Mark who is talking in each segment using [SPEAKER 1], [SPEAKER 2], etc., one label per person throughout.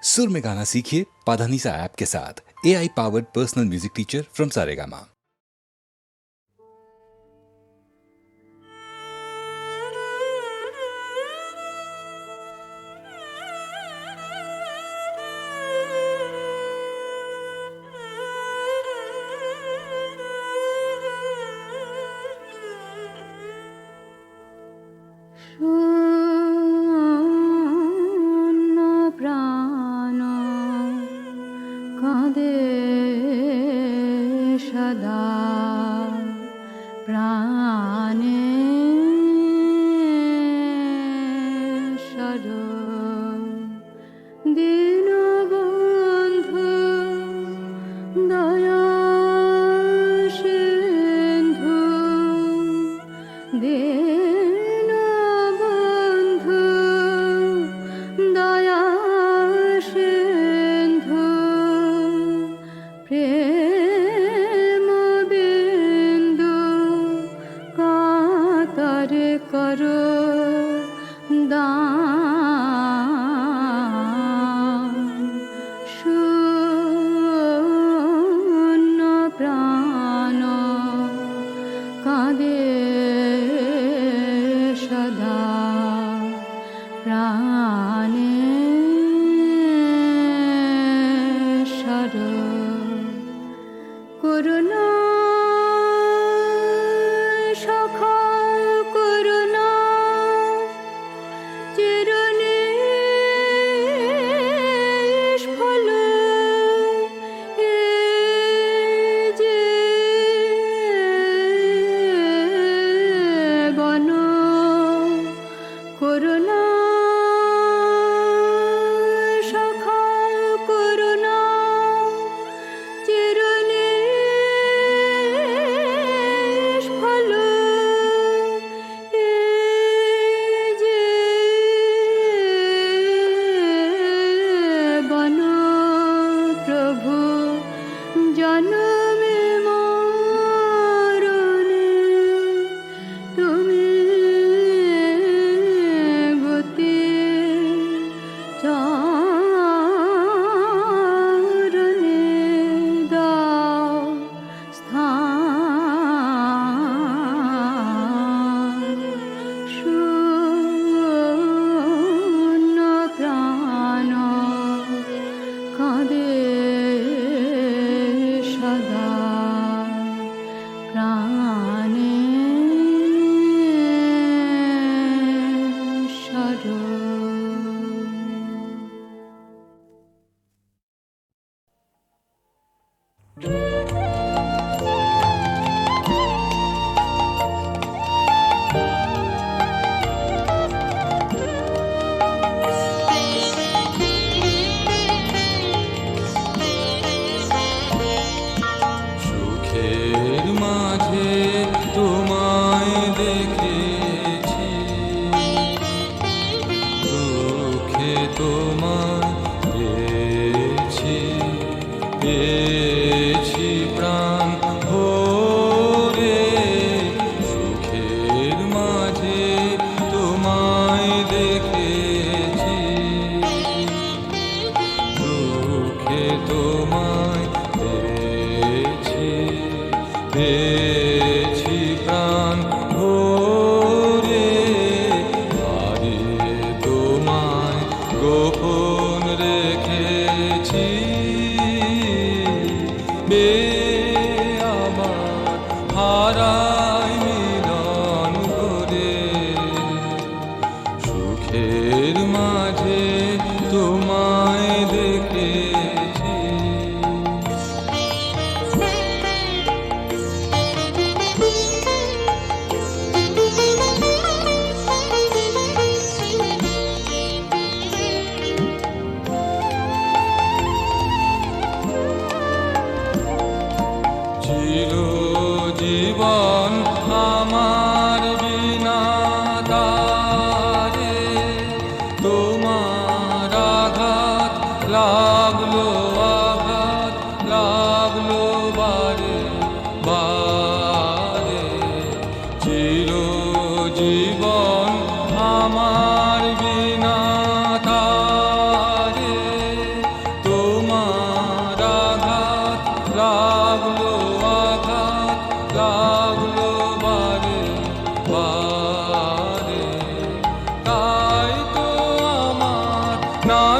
[SPEAKER 1] सुर में गाना सीखिए पाधानीसा ऐप के साथ। AI powered personal music teacher from Saregama.
[SPEAKER 2] জীবন আমার বিনা তারে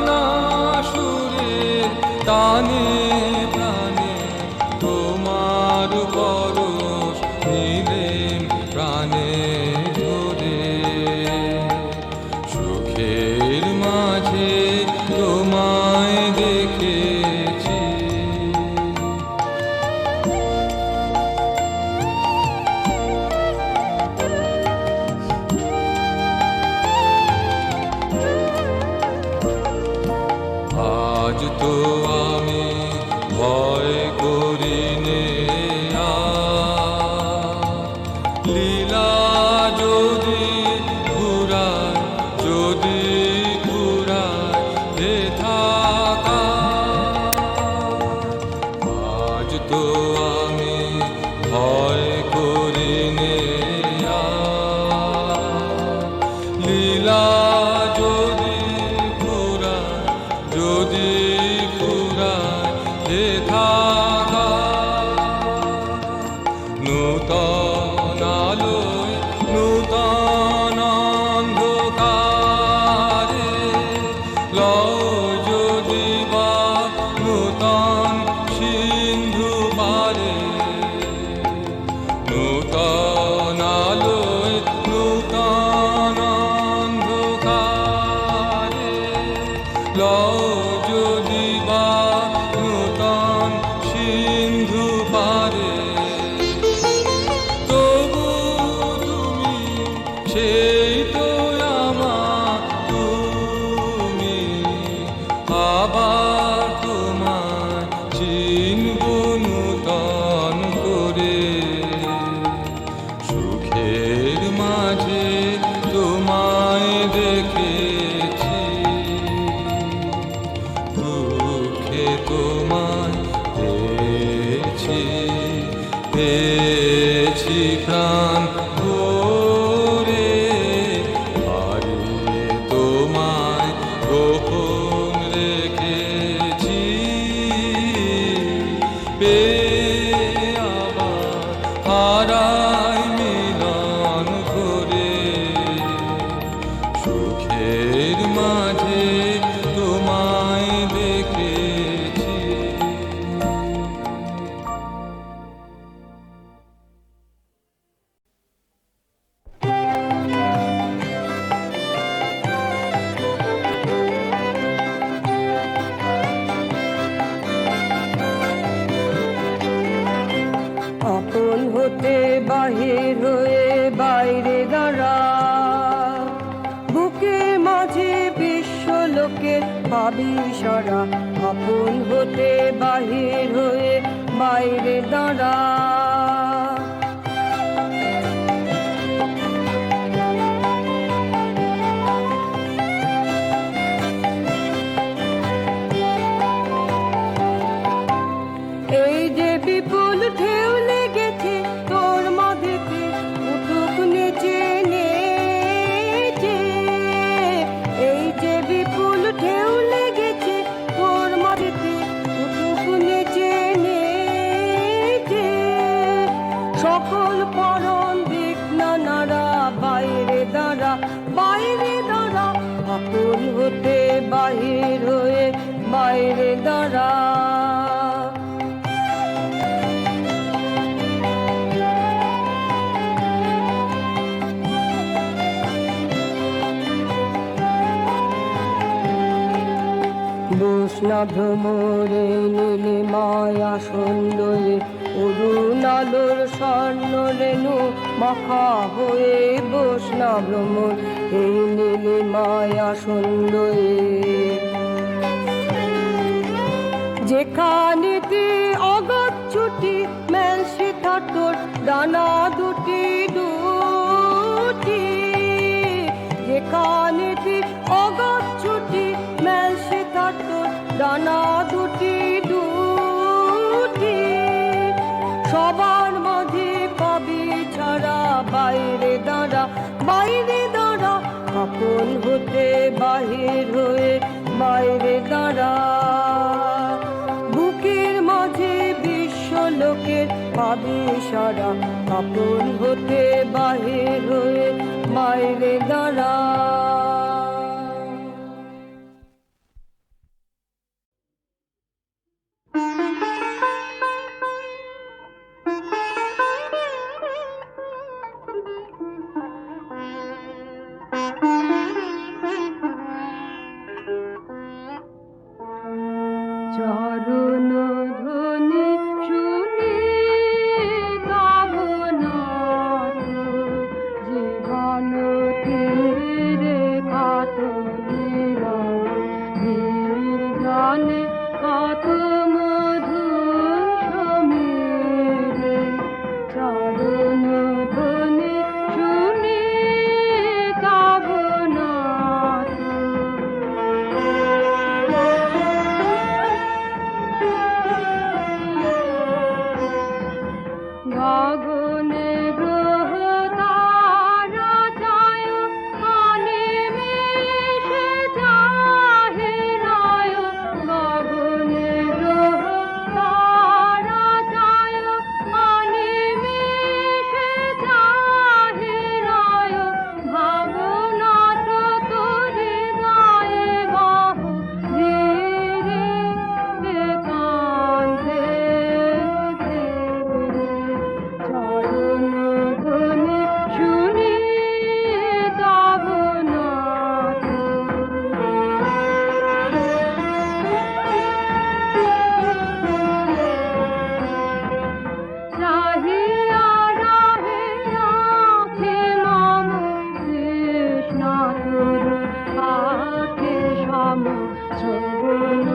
[SPEAKER 2] নানা সুরের টানে প্রাণে তোমার পরশ নিলেন প্রাণে ধরে সুখের মাঝে তোমায় দেখেছি আজ তো আমি ভয় করি নে লীলা যদি ঘুরায় যদি ঘুরায় হে থাকা আজ তো আমি ভয় করি নে লীলা যদি ঘুরায় যদি ঘুরায় হে থাকা নূতন আলোয় নূতন অন্ধকারে লয় যদি বা নূতন সিন্ধু পারে নূতন আলোয় নূতন অন্ধকারে লয় যদি বা নূতন সিন্ধু পারে তবু তুমি সেই তো আমার তুমি আবার তোমায় চিনব নূতন করে সুখের মাঝে তোমায় দেখেছি দুঃখে তোমায় পেয়েছি পেয়েছি প্রাণ ভরে হারিয়ে তোমায় গোপন রেখেছি পেয়ে আবার হারাই মিলন করে সুখের মাঝে তোমায় দেখেছি
[SPEAKER 3] আপন হতে বাহির হয়ে বাইরে দাঁড়া বুকে মাঝে বিশ্ব লোকের ভাবি সারা আপন হতে বাহির হয়ে বাইরে দাঁড়া এই যে বিপুল ঢেউ লেগেছে তোর মাঝেতে উঠুক নেচে নেচে এই যে বিপুল ঢেউ লেগেছে তোর মাঝেতে উঠুক নেচে নেচে সকল পরন দিক না নাড়া বাইরে দাঁড়া আপন হতে বাহির হয়ে বাইরে দাঁড়া বসনা ভ্রমরে নীলে মায়া সুন্দরে অরুণ আলোর স্বর্ণ রেণু মাখা হয়ে বসনা ভ্রমর এই নীলে মায়া সুন্দরে যেখানেতে অগত ছুটি মেল সেথা তোর ডানা দুটি দুটি যেখানেতে অগত ছুটি মেল সেথা তোর ডানা দুটি দুটি সবার মাঝে পাবি ছাড়া বাইরে দাঁড়া আপন হতে বাহির হয়ে বাইরে দাঁড়া বুকের মাঝে বিশ্ব লোকের পাবি সারা আপন হতে বাহির হয়ে বাইরে দাঁড়া। চরণ ধ্বনি শুনি তব নাথ, জীবন তীরে কত নির্জনে কত মধুর সমীরে, চরণ ধ্বনি শুনি তব নাথ। গগনে গ্রহ তারা ছায়, অনিমেষে জাহিরায়। গগনে গ্রহ তারা ছায়, অনিমেষে জাহিরায়। ভাবনা তোরে গায়ে বাহু ধীরে, একান্তে চরণ ধ্বনি শুনি তব নাথ। চাহিয়া রাহে আঁখে মম কৃষ্ণাতুর, আঁখে সম শ্রবণ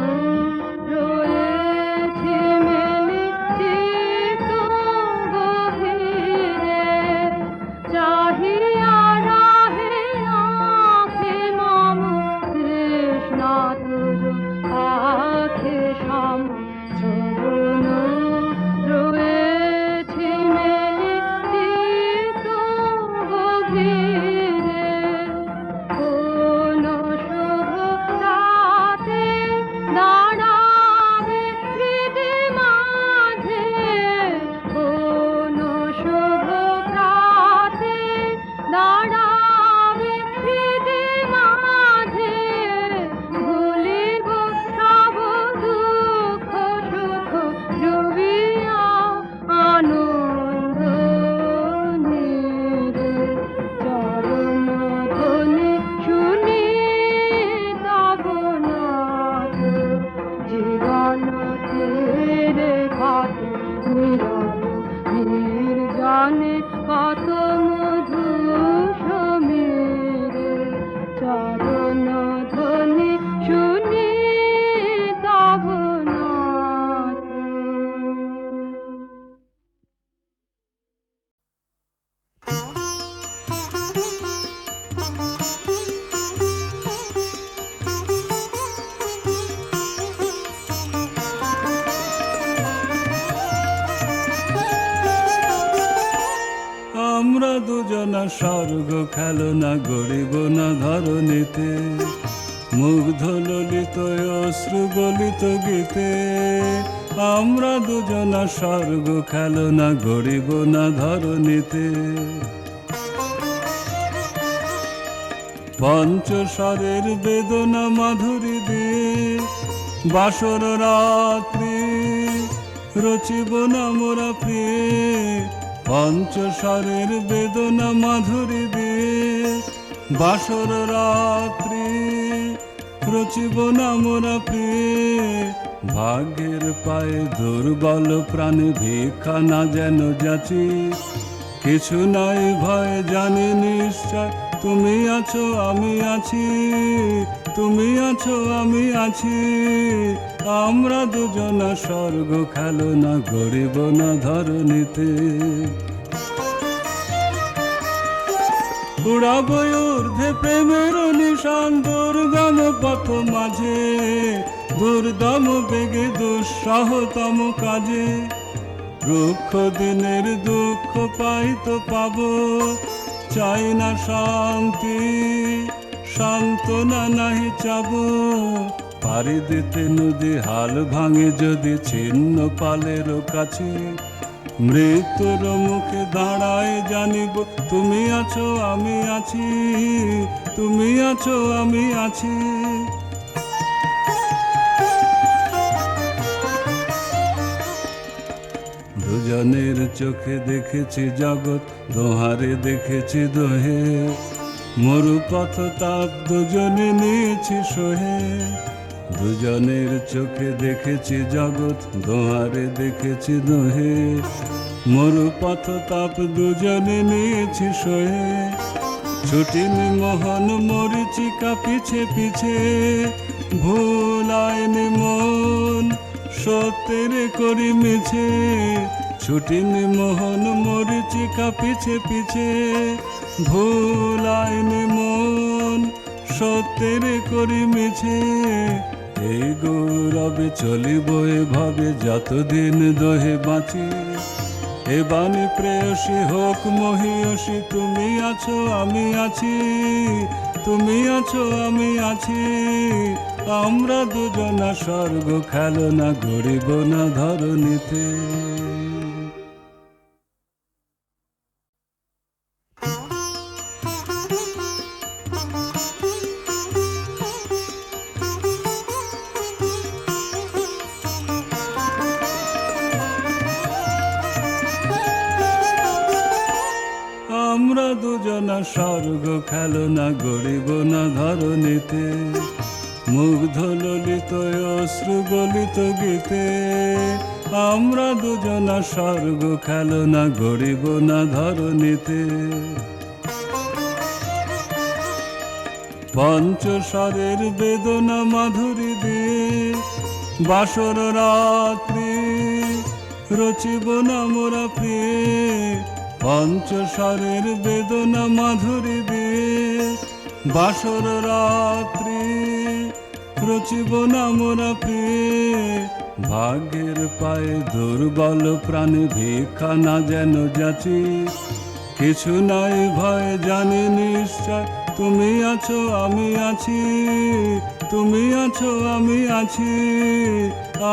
[SPEAKER 3] রয়েছে মেলি চিত্ত গভীরে। চাহিয়া রাহে আঁখে মম কৃষ্ণাতুর, আঁখে সম শ্রবণ রয়েছে মেলি চিত্ত গভীরে। কোন শুভ রাতে দাঁড়াবে হৃদি মাঝে, কোন শুভ রাতে দাঁড়াবে হৃদি মাঝে। ভুলিব সব দুঃখ সুখ, ডুবিয়া আনন্দ নীরে। চরণ ধ্বনি শুনি তব নাথ, জীবন তীরে কত নির্জনে কত মধুর সমীরে। চরণ ধ্বনি শুনি তব নাথ।
[SPEAKER 4] আমরা দুজনা স্বর্গ খেলনা গড়িব না ধরণীতে, মুগ্ধ ললিত অশ্রু গলিত গীতে। আমরা দুজনা স্বর্গ খেলনা গড়িব না ধরণীতে। পঞ্চস্বরের বেদনা মাধুরী দিয়ে বাসর রাত্রি রচিব না মোরা প্রিয়ে। পঞ্চস্বরের বেদনা মাধুরী দিয়ে বাসর রাত্রি রচিব না মোরা প্রিয়ে। ভাগ্যের পায়ে দুর্বল প্রাণে ভিক্ষা না যেন যাচি, কিছু নাই ভয় জানি নিশ্চয় তুমি আছো আমি আছি, তুমি আছো আমি আছি। আমরা দুজনা স্বর্গ খেলনা গড়িব না ধরণীতে। উড়াব ঊর্ধ্বে প্রেমের নিশান দুর্গম পথ মাঝে, দুর্দম বেগে দুঃসহতম কাজে। রুক্ষ দিনের দুঃখ পাইতো পাবো, চাই না শান্তি সান্ত্বনা নাহি চাবো। পারি দিতে নদী হাল ভাঙে যদি ছিন্ন পালের কাছে। মৃত্যুর মুখে দাঁড়ায় জানিব তুমি আছো আমি আছি, তুমি আছো আমি আছি। দুজনের চোখে দেখেছি জগৎ, দোহারে দেখেছি দোহে। মরুপথ তাপ দুজনে নিয়েছি সহে। দুজনের চোখে দেখেছি জগৎ, দোহারে দেখেছি দোহে, মরু পথ তাপ দুজনে নিয়েছি সয়ে। ছুটিনি মোহন মরিচিকা পিছে পিছে, ভুলায়নি মন সত্যের করি মিছে। ছুটিনি মোহন মরিচিকা পিছে পিছে, ভুলায়নি মন সত্যের করি মিছে। এই গৌরবে চলিব এভাবে যতদিন দোহে বাঁচি। এ বাণী প্রেয়সী হোক মহিয়সী, তুমি আছো আমি আছি, তুমি আছো আমি আছি। আমরা দুজনা স্বর্গ খেলনা গড়িব না ধরণীতে। আমরা দুজনা স্বর্গ খেলনা গড়িব না ধরণীতে। মুগ্ধ ললিত অশ্রু গলিত গীতে, আমরা দুজনা স্বর্গ খেলনা গড়িব না ধরণীতে। পঞ্চস্বরের বেদনা মাধুরী দিয়ে বাসর রাত্রি রচিব না মোরা প্রিয়ে। পঞ্চস্বরের বেদনা মাধুরী দিয়ে বাসর রাত্রি রচিব না মোরা প্রিয়ে। ভাগ্যের পায়ে দুর্বল প্রাণী ভিক্ষা না যেন যাচি, কিছু নাই ভয় জানি নিশ্চয় তুমি আছো আমি আছি, তুমি আছো আমি আছি।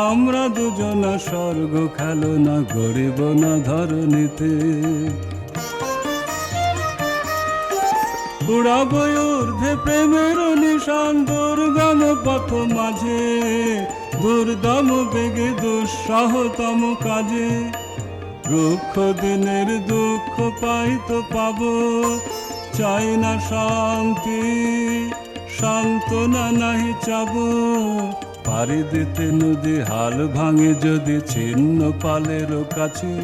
[SPEAKER 4] আমরা দুজনা স্বর্গ খেলনা গড়িব না ধরণীতে। উড়াবো ঊর্ধ্বে প্রেমের নিশান দুর্গম পথ মাঝে, দুর্দম বেগে দুঃসহতম কাজে। রুক্ষ দিনের দুঃখ পাইতো পাবো, চাই না শান্তি সান্ত্বনা নাহি চাবো। পারি দিতে নদী হাল ভাঙে যদি ছিন্ন পালের কাছে।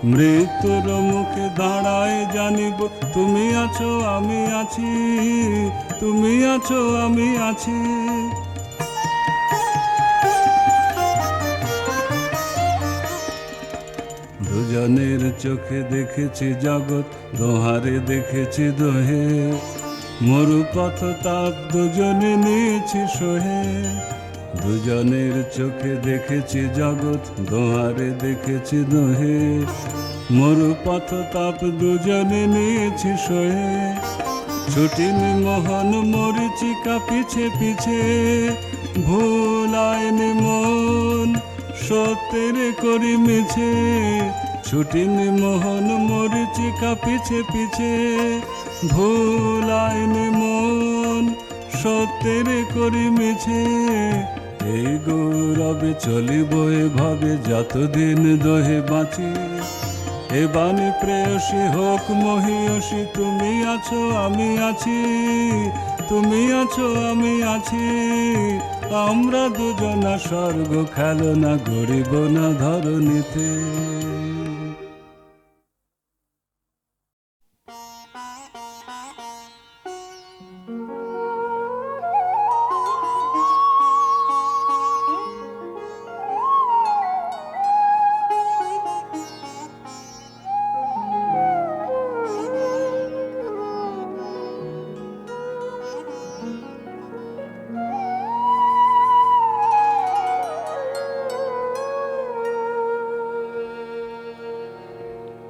[SPEAKER 4] মৃত্যুর মুখে দাঁড়ায় জানিব তুমি আছো আমি আছি, তুমি আছো আমি আছি। দুজনের চোখে দেখেছি জগৎ, দোহারে দেখেছি দোহে, মরু পথ তাপ দুজনে নিয়েছি সহে। দুজনের চোখে দেখেছি জগৎ, দোহারে দেখেছি দোহে, মরু পথ তাপ দুজনে নিয়েছি সহে। ছুটিনি মোহন মরিচিকা পিছে পিছে, ভুলায়নি মন সত্যের করি মিছে। ছুটিনি মোহন মরিচিকা পিছে পিছে, ভুলায়নি মন সত্যের করি মিছে। এই গৌরবে চলিব এভাবে যতদিন দোহে বাঁচি। এ বাণী প্রেয়সী হোক মহিয়সী, তুমি আছো আমি আছি, তুমি আছো আমি আছি। আমরা দুজনা স্বর্গ খেলনা গড়িব না ধরণীতে।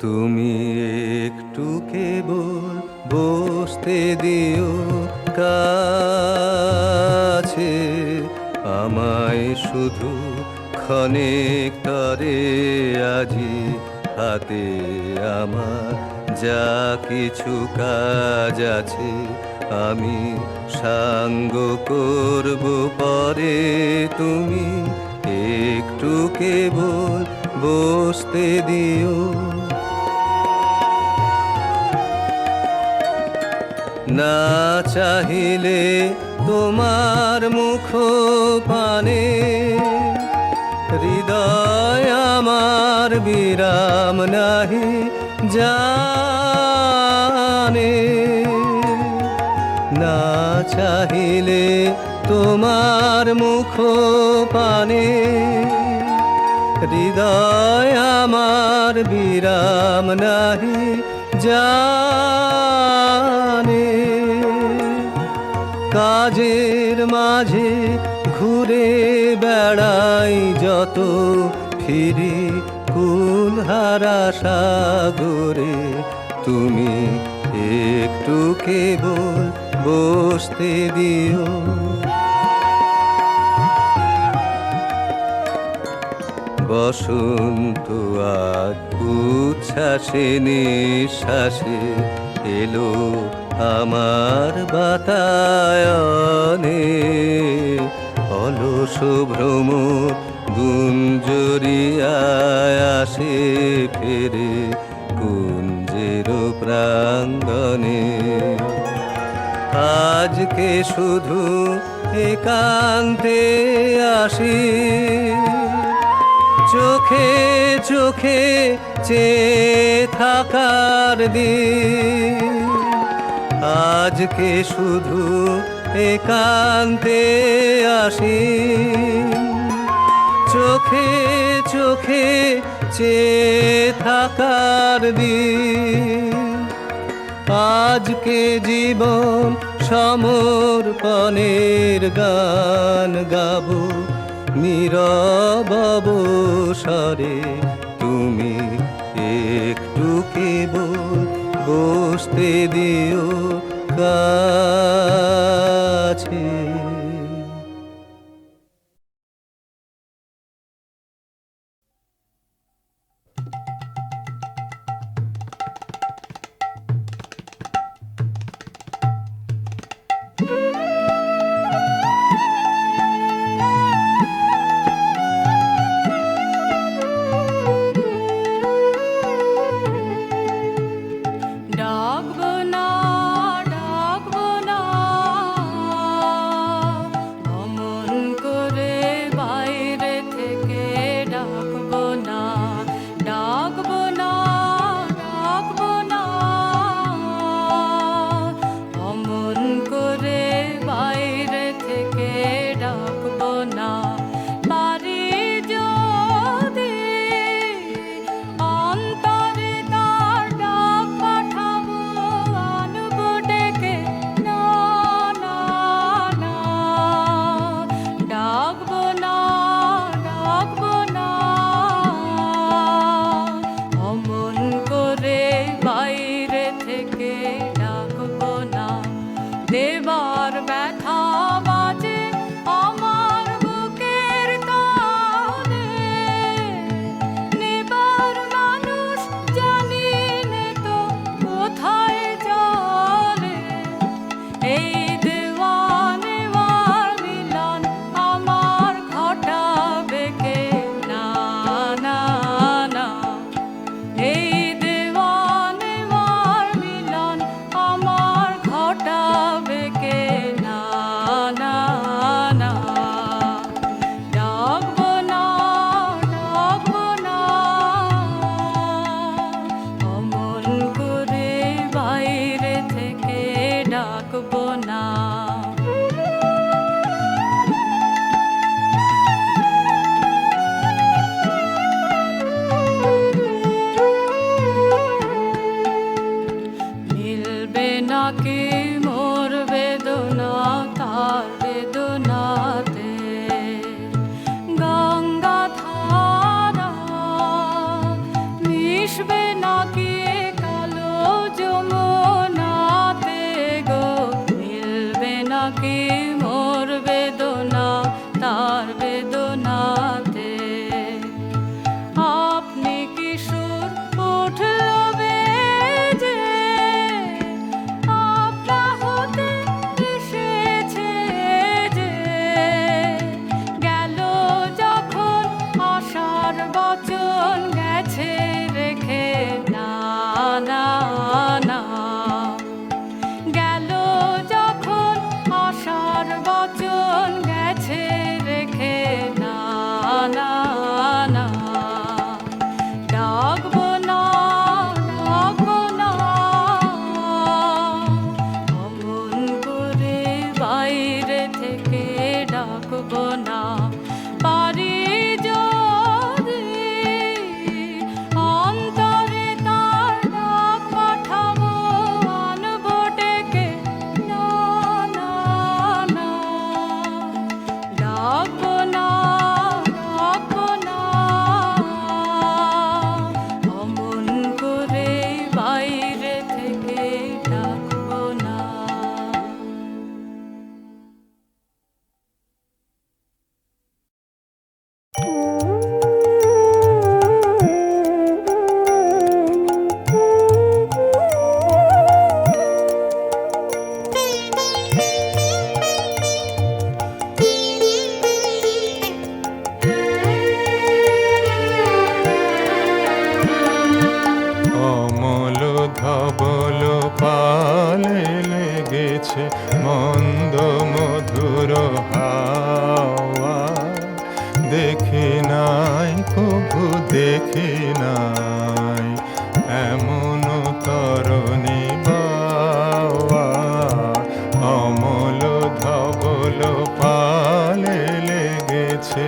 [SPEAKER 5] তুমি একটু কেবল বসতে দিও কাছে, আমায় শুধু ক্ষণিক তরে আজি। হাতে আমার যা কিছু কাজ আছে, আমি সাঙ্গ করব পরে। তুমি একটু কেবল বসতে দিও। না চাহিলে তোমার মুখ পানে হৃদয় আমার বিরাম নাহি জানে না চাহিলে তোমার মুখ পানে হৃদয় আমার বিরাম নাহি জানে কাজের মাঝে ঘুরে বেড়াই যত ফিরি কুলহারা সাগরে তুমি একটু কেবল বসতে দিও বসন্ত আজ উচ্ছ্বাসে নিঃশ্বাসে এলো আমার বাতায়নে অলস ভ্রমর গুঞ্জরিয়ায় আসে ফেরে কুঞ্জের প্রাঙ্গণে আজকে শুধু একান্তে আসি চোখে চোখে চেয়ে থাকার দিন আজকে শুধু একান্তে আসি চোখে চোখে চেয়ে থাকার দিন আজকে জীবন সমর্পণের গান গাবো নীরব অবসরে তুমি একটু কেবল বসতে দিও কাছে
[SPEAKER 3] ডাকবো না
[SPEAKER 6] দেখি নাই, কভু দেখি নাই এমন তরণী বাওয়া, অমল ধবল পালে লেগেছে।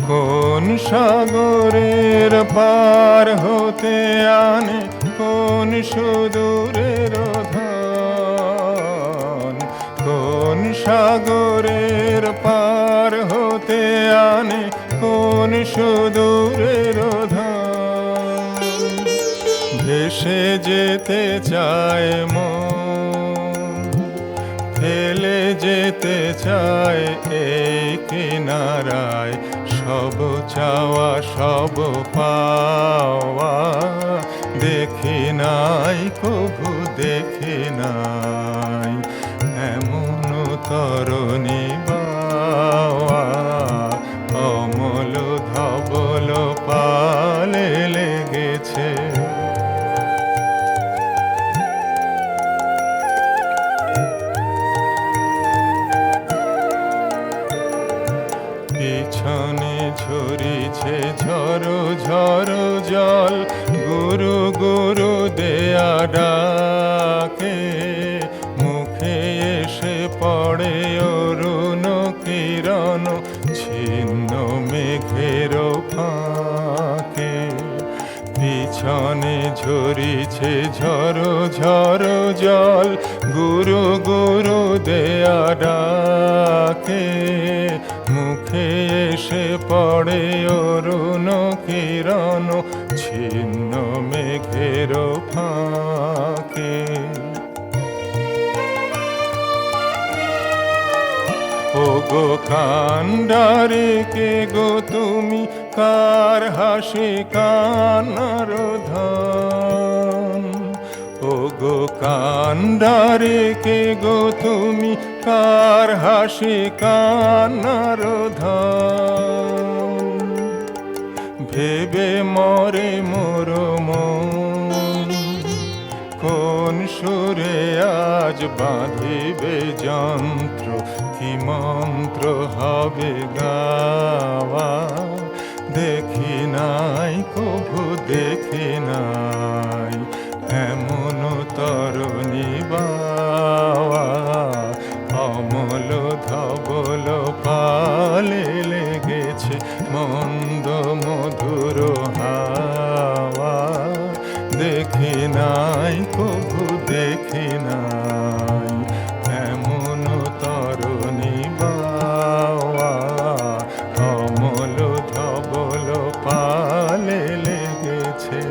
[SPEAKER 6] কোন সাগরের পার হতে আনে কোন সুদূরের ধন, কোন সাগরের পার হতে আনে কোন সুদূরের ধন, ভেসে যেতে চায় মন, ফেলে যেতে চায় এই কিনারায়, সব চাওয়া সব পাওয়া, দেখি নাই কভু দেখি নাই এমন তরণী বাওয়া, অমল ধবল পালে লেগেছে। পিছনে ঝরিছে ঝরো ঝরো জল, গুরু গুরু দেয়া ডাকে, মুখে এসে পড়ে অরুণ কিরণ ছিন্ন মেঘের ফাঁকে। পিছনে ঝরিছে ঝরো ঝরো জল, গুরু গুরু দেয়া ডাকে, মুখে এসে পড়ে অরুণ কিরণ ছিন্ন মেঘের ফাঁকে। ও গো কান্ডারে কে গো তুমি, কার হাসি কান্নার ধন, ও গো কান্ডারে কে গো তুমি, কার হাসি কান্নার ধন, ভেবে মরে মোর মন, কোন সুরে আজ বাঁধিবে যন্ত্র, কি মন্ত্র হবে গাওয়া, দেখি নাই কভু দেখি নাই এমন তরণী বাওয়া, অমল ধবল পালে লেগেছে মন্দ মধুর হাওয়া, দেখি নাই কভু দেখি নাই এমন তরণী বাওয়া, অমল ধবল পালে লেগেছে।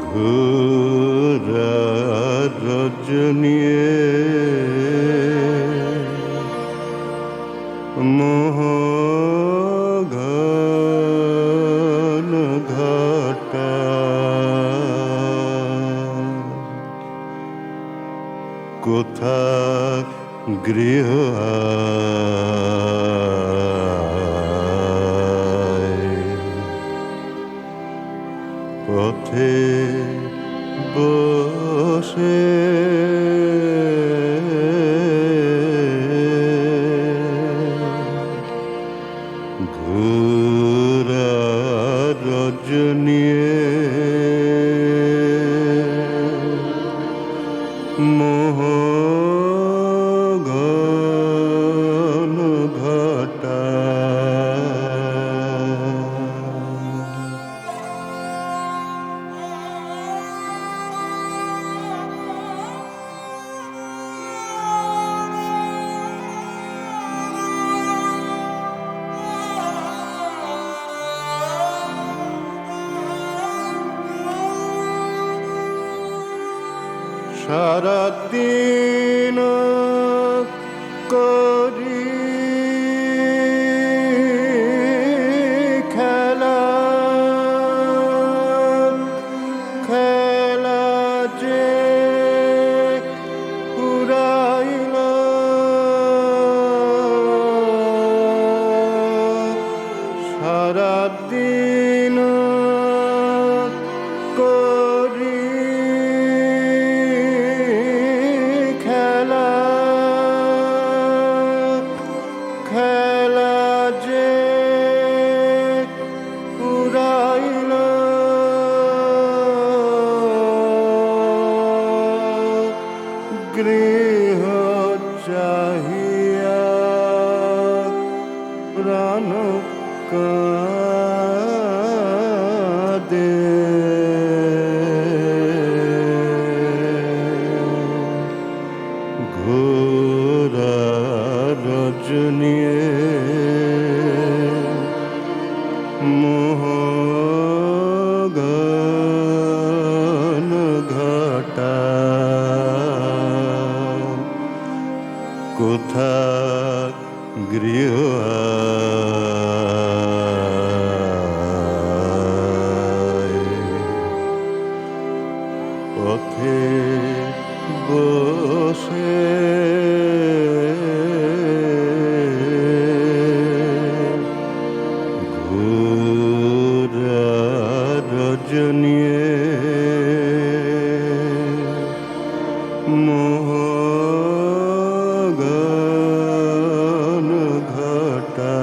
[SPEAKER 7] ঘোরা রজনীয়ে মোহ ঘন ঘটা, কোথা গৃহ পথে বসে ঘোরা রজনীয়ে মোহ ঘন ঘটা, সারাদিন করি খেলা খেলা যে উড়াইল সারাদিন করি খেলা খেলা যে উড়াইল গৃহ চাহিয়া প্রাণ কাঁদে ঘোরা রজনীয়ে মোহগান ঘটা কোথা গৃহ পথে বসে ঘোরা রজনীয়ে মোহগান ঘটা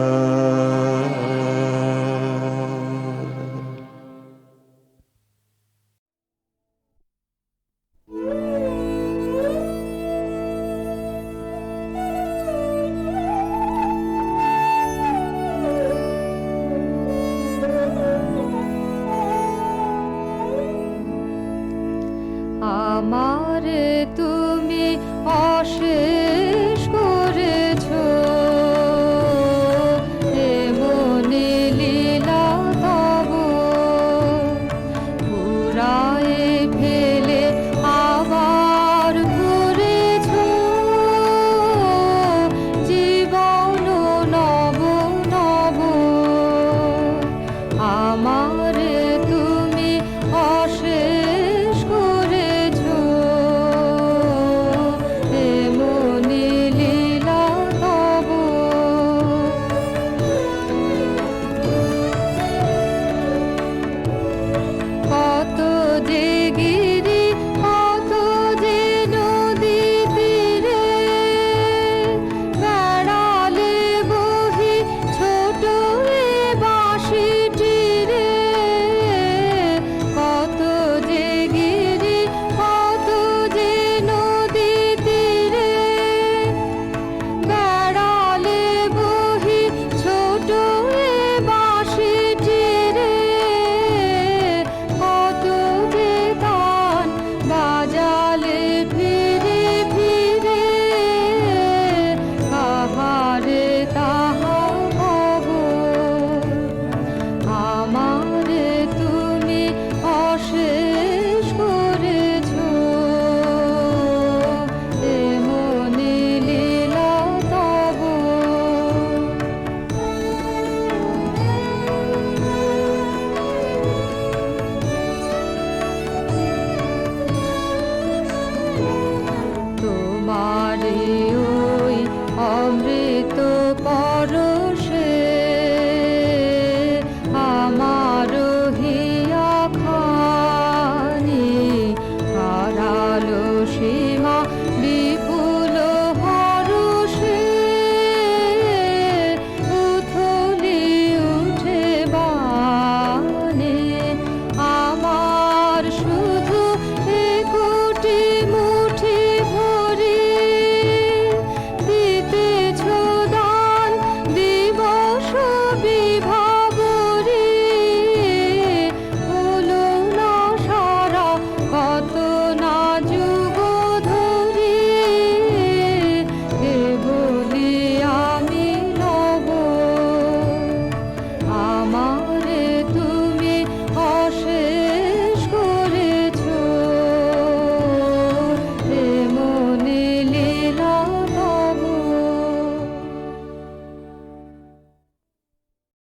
[SPEAKER 3] আমার তুমি অশেষ করেছো এমনি লীলা তব ঘুরায়ে ফেলে আবার ঘুরেছো জীবন নব নব আমার তুমি অশেষ করেছো এমনি লীলা তব কত যে গিরি কত যে নদী তীরে বেড়ালে বহি ছোট এ বাঁশিটিরে কত যে গিরি কত যে নদী তীরে বেড়ালে বহি ছোট এ বাঁশিটিরে কত যে গান বাজালে ফিরে ফিরে কাহারে তাহা খবর আমারে তুমি অশেষ করেছো এমনি লীলা তব তোমারে ওই অমৃত